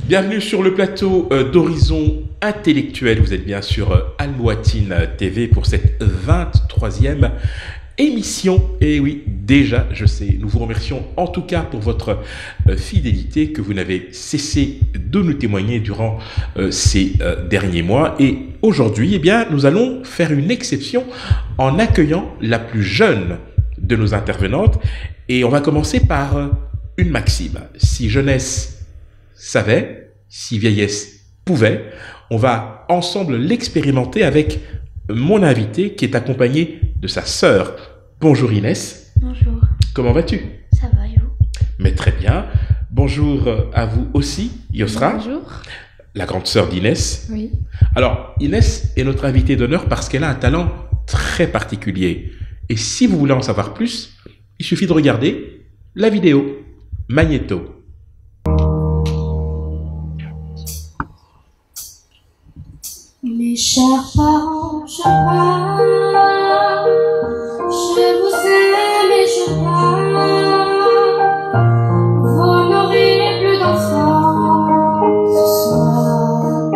Bienvenue sur le plateau d'Horizon Intellectuel. Vous êtes bien sur Almoatine TV pour cette 23e émission. Et oui, déjà, je sais, nous vous remercions en tout cas pour votre fidélité que vous n'avez cessé de nous témoigner durant ces derniers mois. Et aujourd'hui, eh bien, nous allons faire une exception en accueillant la plus jeune de nos intervenantes. Et on va commencer par une maxime. Si jeunesse savait, si vieillesse pouvait, on va ensemble l'expérimenter avec mon invité qui est accompagné de sa sœur. Bonjour Inès. Bonjour. Comment vas-tu? Ça va et vous? Mais très bien. Bonjour à vous aussi, Yosra. Bonjour. La grande sœur d'Inès. Oui. Alors, Inès est notre invitée d'honneur parce qu'elle a un talent très particulier. Et si vous voulez en savoir plus, il suffit de regarder la vidéo Magnéto. Mes chers parents, je pars. Je vous aime et je pars. Vous n'aurez plus d'enfants ce soir.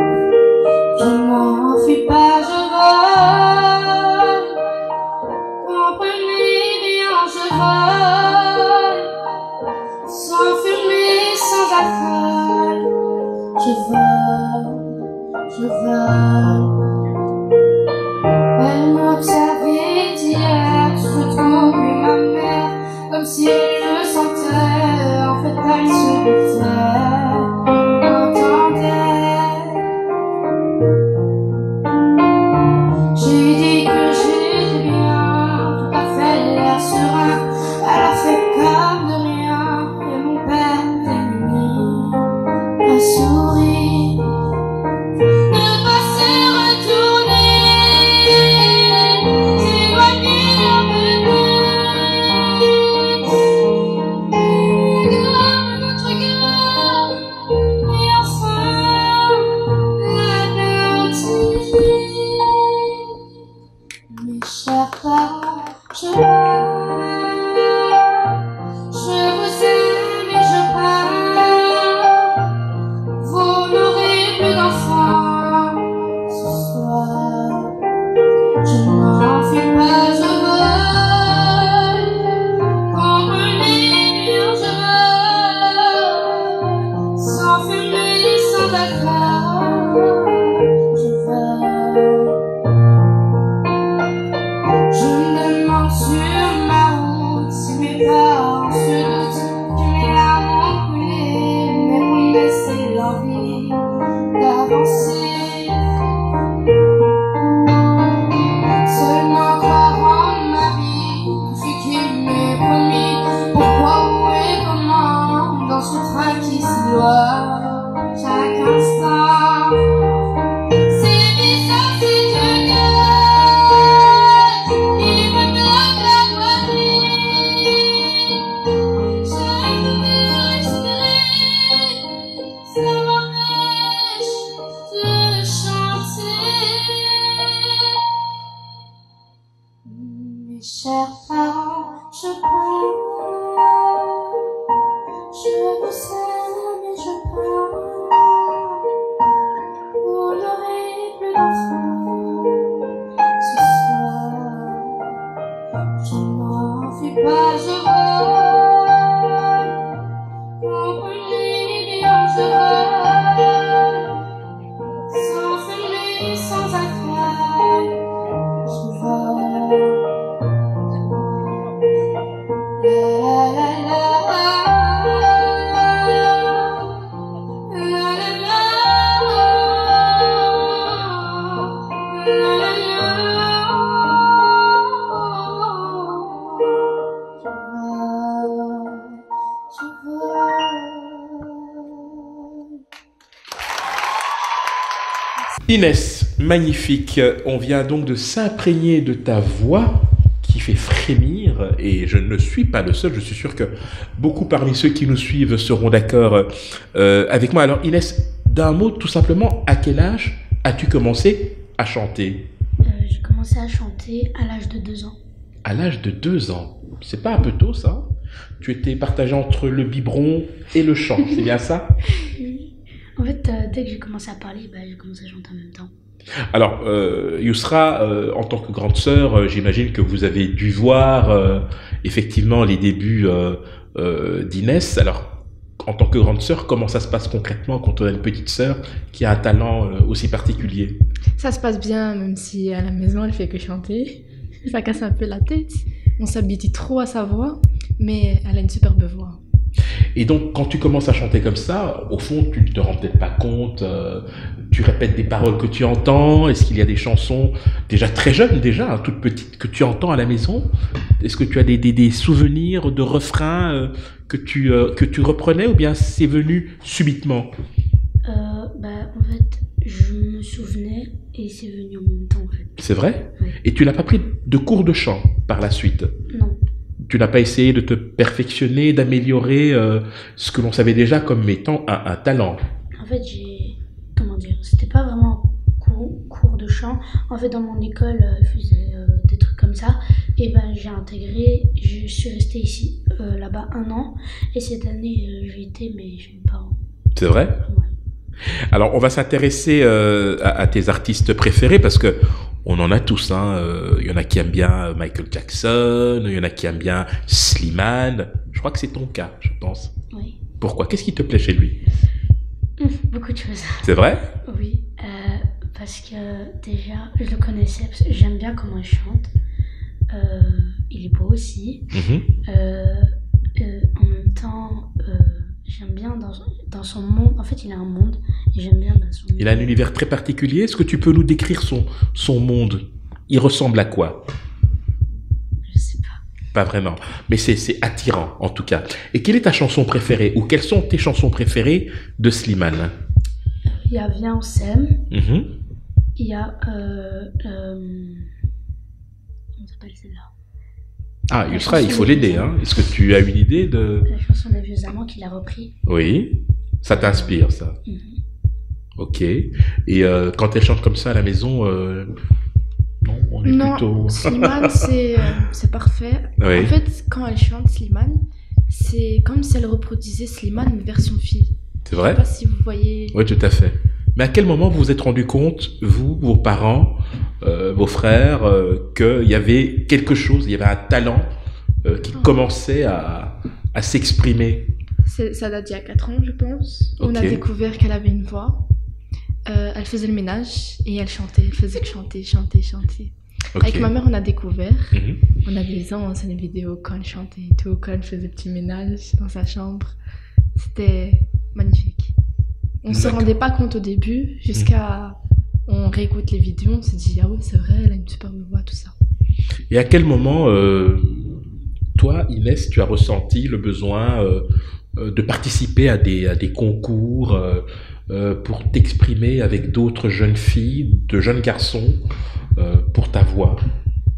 Je m'enfuis pas, je vole. Comprenez bien, je vole. Sans fumée, sans alcool. Je vole. Je vole. Elle m'observait hier, je retrouvais ma mère, comme si elle me sentait, en fait elle se doutait, entendait. J'ai dit que j'étais bien, tout à fait l'air serein, elle a fait comme de rien, et mon père démuni, a souri. Inès, magnifique. On vient donc de s'imprégner de ta voix qui fait frémir et je ne suis pas le seul. Je suis sûr que beaucoup parmi ceux qui nous suivent seront d'accord avec moi. Alors Inès, d'un mot tout simplement, à quel âge as-tu commencé à chanter? J'ai commencé à chanter à l'âge de 2 ans. À l'âge de 2 ans? C'est pas un peu tôt ça? Tu étais partagé entre le biberon et le chant, c'est bien ça? Oui. En dès que j'ai commencé à parler, j'ai commencé à chanter en même temps. Alors, Yousra, en tant que grande sœur, j'imagine que vous avez dû voir effectivement les débuts d'Inès. Alors, en tant que grande sœur, comment ça se passe concrètement quand on a une petite sœur qui a un talent aussi particulier? Ça se passe bien, même si à la maison, elle fait que chanter. Ça casse un peu la tête. On s'habitue trop à sa voix, mais elle a une superbe voix. Et donc, quand tu commences à chanter comme ça, au fond, tu ne te rends peut-être pas compte, tu répètes des paroles que tu entends. Est-ce qu'il y a des chansons, déjà très jeunes, déjà, hein, toutes petites, que tu entends à la maison? Est-ce que tu as des souvenirs de refrains que tu reprenais, ou bien c'est venu subitement? En fait, je me souvenais et c'est venu en même temps, en fait. C'est vrai? Oui. Et tu n'as pas pris de cours de chant par la suite? Non. Tu n'as pas essayé de te perfectionner, d'améliorer ce que l'on savait déjà comme étant un talent? En fait, c'était pas vraiment cours de chant. En fait, dans mon école, ils faisaient des trucs comme ça. Et j'ai intégré, je suis restée ici, là-bas 1 an. Et cette année, j'ai été, mais je n'ai pas. C'est vrai? Ouais. Alors, on va s'intéresser à tes artistes préférés parce que on en a tous. Hein. Il y en a qui aiment bien Michael Jackson, il y en a qui aiment bien Slimane. Je crois que c'est ton cas, je pense. Oui. Pourquoi? Qu'est-ce qui te plaît chez lui? Beaucoup de choses. C'est vrai? Oui, parce que déjà, je le connaissais, parce que j'aime bien comment il chante. Il est beau aussi. En même temps, j'aime bien dans son monde. En fait, il a un monde et j'aime bien dans son monde. Il a un univers très particulier. Est-ce que tu peux nous décrire son monde? Il ressemble à quoi? Je sais pas. Pas vraiment. Mais c'est attirant, en tout cas. Et quelle est ta chanson préférée? Ou quelles sont tes chansons préférées de Slimane? Il y a Viens on s'aime. Il y a... comment s'appelle celle-là? Ah, Yousra, il faut l'aider. Hein. Est-ce que tu as une idée de... La chanson des vieux amants qu'il a repris. Oui. Ça t'inspire, ça. Ok. Et quand elle chante comme ça à la maison, non, on est plutôt... Slimane, c'est parfait. Oui. En fait, quand elle chante Slimane, c'est comme si elle reproduisait Slimane, une version fille. C'est vrai? Je sais pas si vous voyez... Oui, tout à fait. Mais à quel moment vous vous êtes rendu compte, vous, vos parents, vos frères, qu'il y avait quelque chose, il y avait un talent qui commençait à s'exprimer? Ça date d'il y a 4 ans, je pense. Okay. On a découvert qu'elle avait une voix. Elle faisait le ménage et elle chantait. Elle faisait que chanter. Okay. Avec ma mère, on a découvert. On a des anciennes vidéos quand elle chantait et tout, quand elle faisait le petit ménage dans sa chambre. C'était magnifique. On se rendait pas compte au début, jusqu'à on réécoute les vidéos, on se dit ah oui c'est vrai, elle a une superbe voix, tout ça. Et à quel moment, toi, Inès, tu as ressenti le besoin de participer à des concours pour t'exprimer avec d'autres jeunes filles, de jeunes garçons, pour ta voix?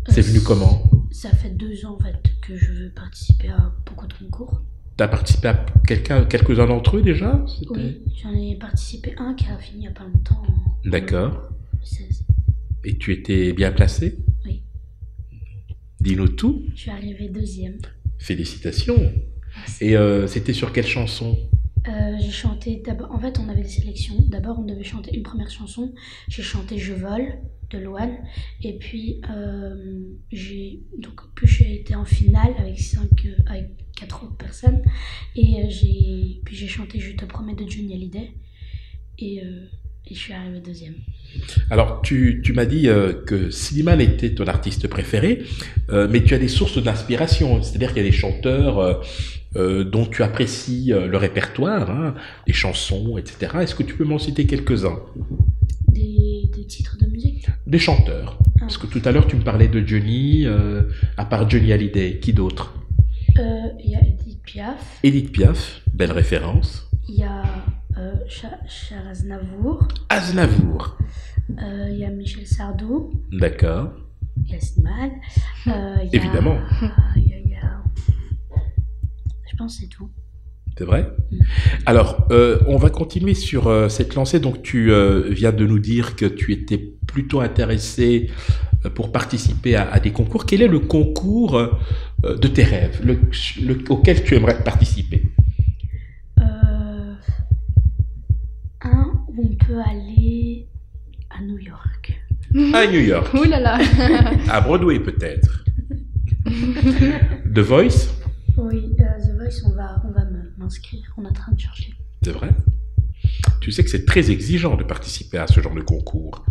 C'est venu comment? Ça fait 2 ans en fait que je veux participer à beaucoup de concours. Tu as participé à quelques-uns d'entre eux déjà? Oui, j'en ai participé un qui a fini il n'y a pas longtemps. D'accord. 16. Et tu étais bien placé? Oui. Dis-nous tout. Je suis arrivée 2e. Félicitations. Merci. Et c'était sur quelle chanson? J'ai chanté d'abord. En fait, on avait des sélections. D'abord, on devait chanter une première chanson. J'ai chanté Je vole de Loane. Et puis, j'ai été en finale avec 4 autres personnes. Et j'ai chanté Je te promets de Johnny Hallyday. Et je suis arrivée 2e. Alors, tu m'as dit que Slimane était ton artiste préféré, mais tu as des sources d'inspiration. C'est-à-dire qu'il y a des chanteurs dont tu apprécies le répertoire, hein, des chansons, etc. Est-ce que tu peux m'en citer quelques-uns? Des titres de musique? Des chanteurs. Parce que tout à l'heure, tu me parlais de Johnny, à part Johnny Hallyday, qui d'autre? Il y a Edith Piaf. Edith Piaf, belle référence. Il y a Charles Aznavour. Aznavour. Il y a Michel Sardou. D'accord. Il y a Slimane. Évidemment. Je pense que c'est tout. C'est vrai? Alors, on va continuer sur cette lancée. Donc, tu viens de nous dire que tu étais plutôt intéressé pour participer à des concours. Quel est le concours de tes rêves, auquel tu aimerais participer? On peut aller à New York. À New York. Ouh là là. À Broadway peut-être. The Voice. Oui, The Voice, on va m'inscrire. On est en train de chercher. C'est vrai. Tu sais que c'est très exigeant de participer à ce genre de concours.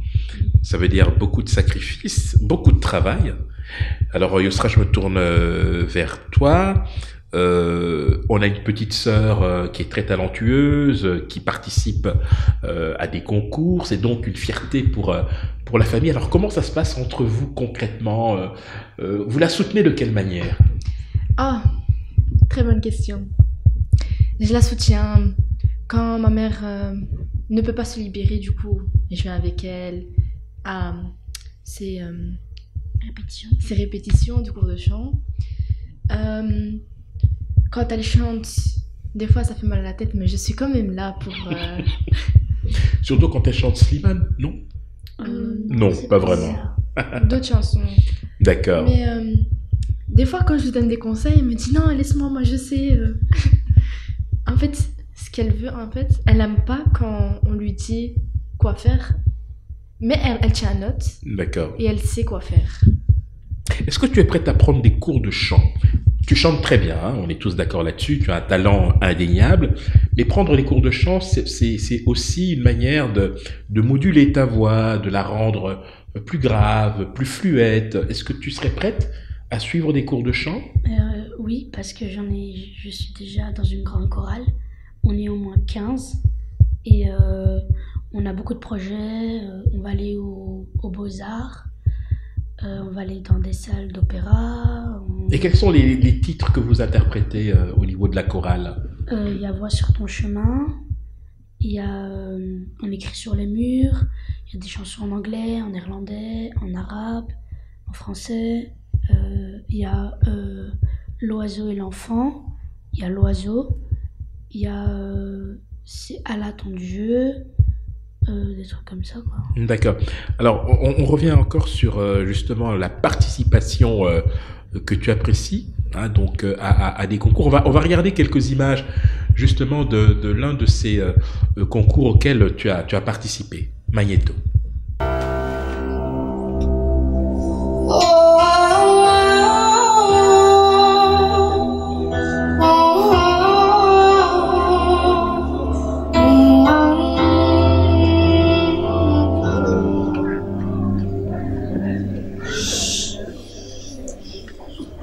Ça veut dire beaucoup de sacrifices, beaucoup de travail. Alors Yosra, je me tourne vers toi. On a une petite sœur qui est très talentueuse, qui participe à des concours. C'est donc une fierté pour la famille. Alors comment ça se passe entre vous concrètement? Vous la soutenez de quelle manière? Ah, très bonne question. Je la soutiens quand ma mère ne peut pas se libérer, du coup, je viens avec elle à ses répétitions du cours de chant. Quand elle chante, des fois ça fait mal à la tête, mais je suis quand même là pour... Surtout quand elle chante Slimane, non? Non, pas vraiment. D'autres chansons. D'accord. Mais des fois quand je lui donne des conseils, elle me dit non, laisse-moi, moi je sais. En fait, ce qu'elle veut, elle n'aime pas quand on lui dit quoi faire, mais elle tient note. D'accord. Et elle sait quoi faire. Est-ce que tu es prête à prendre des cours de chant? Tu chantes très bien, hein, on est tous d'accord là-dessus, tu as un talent indéniable, mais prendre les cours de chant, c'est aussi une manière de moduler ta voix, de la rendre plus grave, plus fluette. Est-ce que tu serais prête à suivre des cours de chant? Oui, parce que je suis déjà dans une grande chorale, on est au moins 15, et on a beaucoup de projets, on va aller aux Beaux-Arts, on va aller dans des salles d'opéra. Et quels sont les titres que vous interprétez au niveau de la chorale? Il y a Voix sur ton chemin, il y a On écrit sur les murs, il y a des chansons en anglais, en néerlandais, en arabe, en français. Il y a L'oiseau et l'enfant, il y a L'oiseau, il y a C'est Allah ton Dieu. Des trucs comme ça, quoi. D'accord. Alors, on revient encore sur justement la participation que tu apprécies, hein, donc à des concours. On va regarder quelques images justement de l'un de ces concours auxquels tu as participé. Magnéto.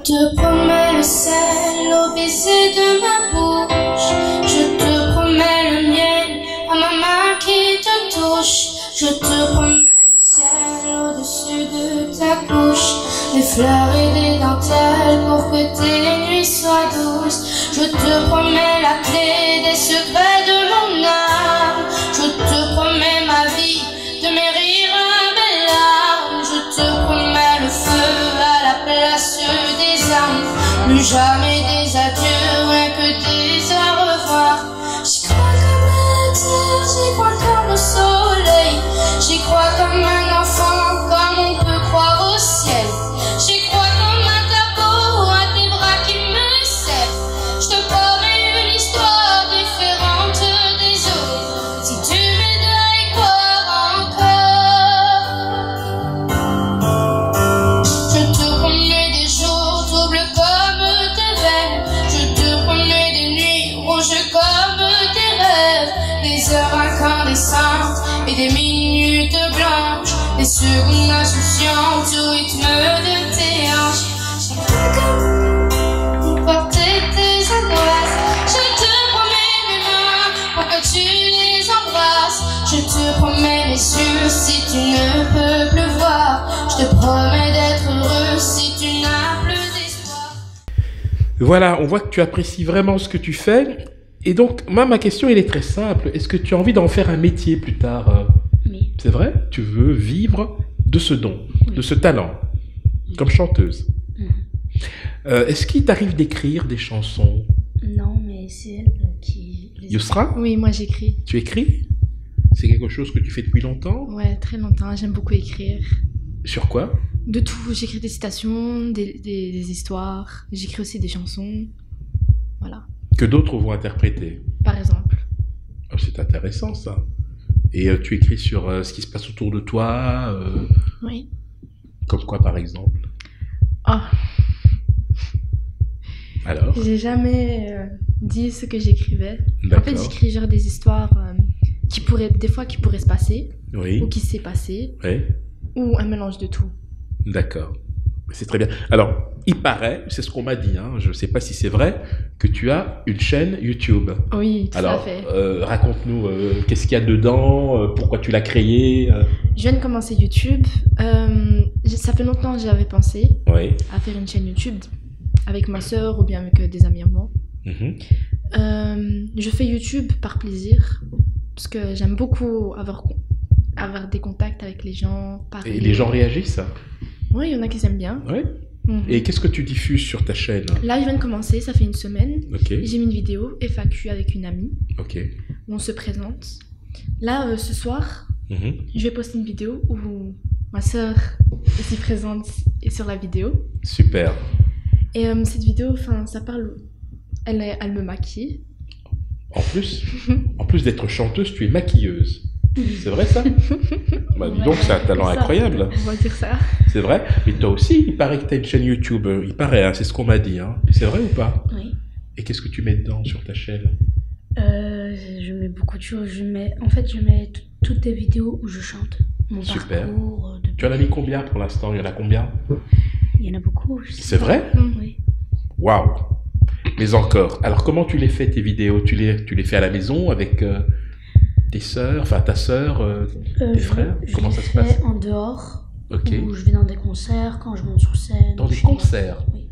Je te promets le sel au baiser de ma bouche. Je te promets le miel à ma main qui te touche. Je te promets le ciel au-dessus de ta couche, des fleurs et des dentelles pour que tes nuits soient douces. Je te promets la clé des secrets de mon âme. Je te promets ma vie, de mes rires à mes larmes. Je te promets le feu à la place des armes. Plus jamais des adieux, rien que des au revoir. J'y crois comme à la terre, j'y crois comme au soleil. J'y crois comme un enfant, comme on peut croire au ciel. J'y crois comme à ta peau, à tes bras qui me serrent. Je te promets une histoire différente des autres, si tu m'aides à y croire encore. Je te promets des jours doubles comme tes veines. Je te promets des nuits rouges comme tes rêves. Des heures incandescentes et des minutes blanches, des secondes insouciantes au rythme de tes hanches. J'ai cru comme porter tes angoisses. Je te promets mes mains pour que tu les embrasses. Je te promets mes yeux si tu ne peux plus voir. Je te promets d'être heureux si tu n'as plus d'espoir. Voilà, on voit que tu apprécies vraiment ce que tu fais. Et donc, moi, ma question, elle est très simple. Est-ce que tu as envie d'en faire un métier plus tard? Oui. C'est vrai? Tu veux vivre de ce don, de ce talent, comme chanteuse. Est-ce qu'il t'arrive d'écrire des chansons? Non, mais c'est elle qui les Yusra, Oui, moi j'écris. tu écris? C'est quelque chose que tu fais depuis longtemps? Ouais, très longtemps. J'aime beaucoup écrire. Sur quoi? De tout. J'écris des citations, des histoires. J'écris aussi des chansons. Voilà. Que d'autres vont interpréter. Par exemple. Oh, c'est intéressant ça. Et tu écris sur ce qui se passe autour de toi, Oui. comme quoi par exemple? Oh, Alors? j'ai jamais dit ce que j'écrivais. En fait, D'accord. j'écris genre des histoires des fois qui pourraient se passer, Oui, ou qui s'est passé, oui, ou un mélange de tout. d'accord. C'est très bien. Alors, il paraît, c'est ce qu'on m'a dit, hein, je ne sais pas si c'est vrai, que tu as une chaîne YouTube. Oui, tout à Alors, fait. raconte-nous qu'est-ce qu'il y a dedans, pourquoi tu l'as créé. Je viens de commencer YouTube. Ça fait longtemps que j'avais pensé Oui. à faire une chaîne YouTube avec ma sœur ou bien avec des amis à moi. Mhm. Je fais YouTube par plaisir parce que j'aime beaucoup avoir des contacts avec les gens. Parler. Et les gens réagissent? Oui, il y en a qui aiment bien. Oui. Mhm. Et qu'est-ce que tu diffuses sur ta chaîne? Là, je viens de commencer, ça fait une semaine. Ok, J'ai mis une vidéo FAQ avec une amie ok. où on se présente. Là, ce soir, Mhm. je vais poster une vidéo où ma sœur est ici présente et sur la vidéo. Super. Et cette vidéo, ça parle. Elle me maquille. En plus d'être chanteuse, tu es maquilleuse. C'est vrai ça? Bah, dis donc, c'est un talent Ça, incroyable. On va dire ça. C'est vrai. Et toi aussi, il paraît que tu as une chaîne YouTube. Il paraît, hein, c'est ce qu'on m'a dit. Hein. C'est vrai ou pas? Oui. Et qu'est-ce que tu mets dedans sur ta chaîne? Je mets beaucoup de choses. Je mets toutes des vidéos où je chante. Mon Super. parcours. Tu en as mis combien pour l'instant? Il y en a combien? Il y en a beaucoup. je sais C'est pas. vrai? Oui. Waouh! Mais encore. Alors, comment tu les fais, tes vidéos? Tu les fais à la maison avec tes sœurs, enfin ta sœur, tes frères? Comment ça se passe? Je les fais en dehors. Ok. Où je vais dans des concerts, quand je monte sur scène. Dans des chez moi. concerts? Oui.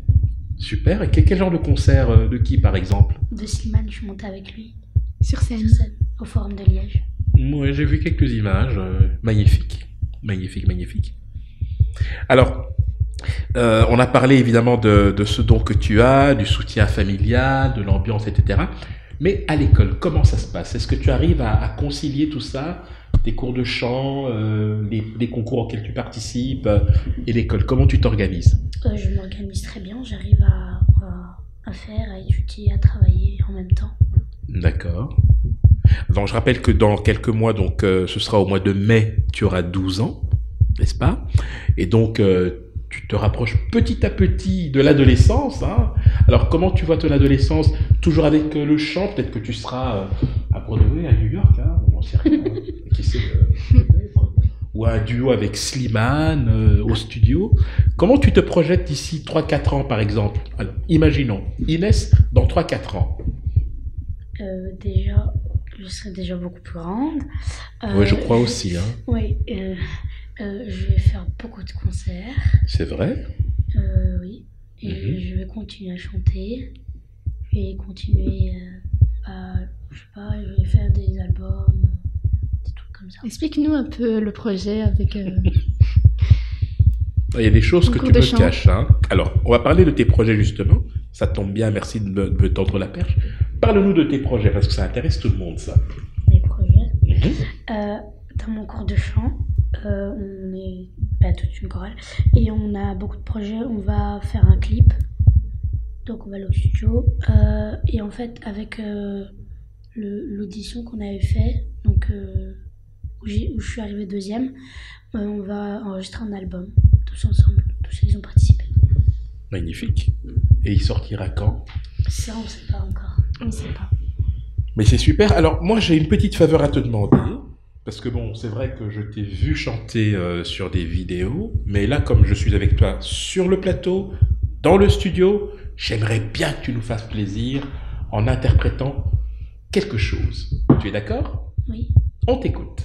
Super. Et quel genre de concert? De qui, par exemple? De Slimane, je suis montée avec lui Sur scène. sur scène au Forum de Liège. Ouais, j'ai vu quelques images. Magnifiques. Magnifique, magnifique. Alors, on a parlé évidemment de ce don que tu as, du soutien familial, de l'ambiance, etc. Mais à l'école, comment ça se passe? Est-ce que tu arrives à concilier tout ça, tes cours de chant, les concours auxquels tu participes et l'école? Comment tu t'organises? Je m'organise très bien. J'arrive à faire, à étudier, à travailler en même temps. D'accord. Donc, je rappelle que dans quelques mois, donc ce sera au mois de mai, tu auras 12 ans, n'est-ce pas? Et donc, tu te rapproches petit à petit de l'adolescence. Hein. Alors, comment tu vois ton adolescence? Toujours avec le chant? Peut-être que tu seras à Broadway, à New York, hein, on n'en sait rien. Hein. Qui sait, peut-être. Ou un duo avec Slimane au studio. Comment tu te projettes d'ici 3-4 ans, par exemple? Alors, imaginons, Inès, dans 3-4 ans. Déjà, je serai déjà beaucoup plus grande. Oui, je crois aussi. Hein. Oui, je vais faire beaucoup de concerts. C'est vrai? Oui. Et je vais continuer à chanter. Je vais continuer je sais pas, je vais faire des albums, des trucs comme ça. Explique-nous un peu le projet avec. Il y a des choses que Concours tu de me chant. caches. Hein. Alors, on va parler de tes projets justement. Ça tombe bien, merci de me tendre la perche. Parle-nous de tes projets, parce que ça intéresse tout le monde, ça. Mes projets. Mhm. Dans mon cours de chant, on est toute une chorale et on a beaucoup de projets. On va faire un clip, donc on va aller au studio. Et en fait, avec l'audition qu'on avait fait, donc où je suis arrivée deuxième, on va enregistrer un album, tous ensemble, tous ceux qui ont participé. Magnifique. Et il sortira quand? Ça, on ne sait pas encore. On ne sait pas. Mais c'est super. Alors, moi, j'ai une petite faveur à te demander. Parce que bon, c'est vrai que je t'ai vu chanter sur des vidéos. Mais là, comme je suis avec toi sur le plateau, dans le studio, j'aimerais bien que tu nous fasses plaisir en interprétant quelque chose. Tu es d'accord? Oui. On t'écoute.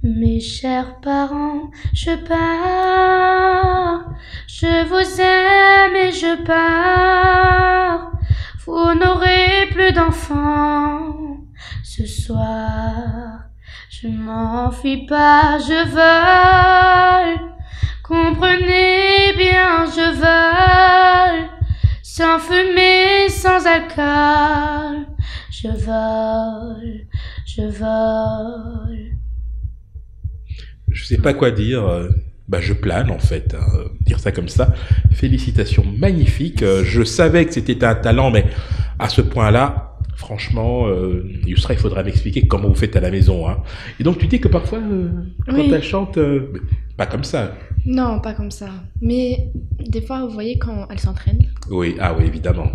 Mes chers parents, je pars, je vous aime et je pars, vous n'aurez plus d'enfants ce soir, je m'enfuis pas, je vole, comprenez bien, je vole, sans fumée, sans alcool, je vole, je vole. Je sais pas quoi dire. Je plane en fait, hein, dire ça comme ça. Félicitations, magnifique. Je savais que c'était un talent, mais à ce point-là, Franchement, Yousra, il faudra m'expliquer comment vous faites à la maison. Hein. Et donc, tu dis que parfois, quand Oui. elle chante, pas comme ça. Non, pas comme ça. Mais des fois, vous voyez, quand elle s'entraîne, Oui, ah oui, évidemment.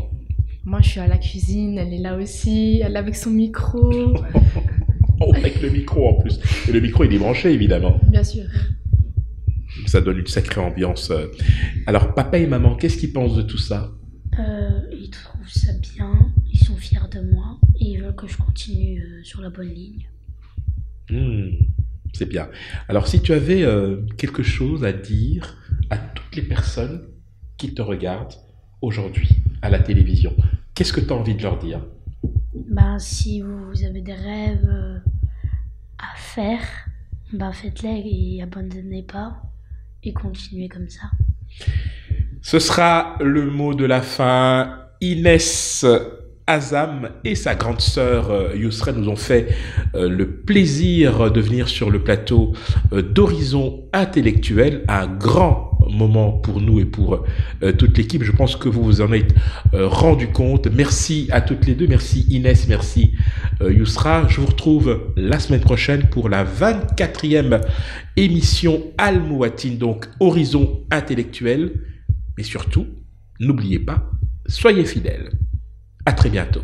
moi je suis à la cuisine, elle est là aussi, elle est avec son micro. Oh, avec le micro en plus. Et le micro, il est branché, évidemment. Bien sûr. Ça donne une sacrée ambiance. Alors, papa et maman, qu'est-ce qu'ils pensent de tout ça? Ils trouvent ça bien, ils sont fiers de moi et ils veulent que je continue sur la bonne ligne. C'est bien. Alors, si tu avais quelque chose à dire à toutes les personnes qui te regardent aujourd'hui à la télévision, qu'est-ce que tu as envie de leur dire? Ben, si vous avez des rêves à faire, ben faites-les et abandonnez pas et continuez comme ça. Ce sera le mot de la fin. Inès Azam et sa grande sœur Yousra nous ont fait le plaisir de venir sur le plateau d'Horizon Intellectuel. Un grand moment pour nous et pour toute l'équipe. Je pense que vous vous en êtes rendu compte. Merci à toutes les deux. Merci Inès, merci Yousra. Je vous retrouve la semaine prochaine pour la 24e émission Al Mouatine, donc Horizon Intellectuel. Mais surtout, n'oubliez pas, soyez fidèles. À très bientôt.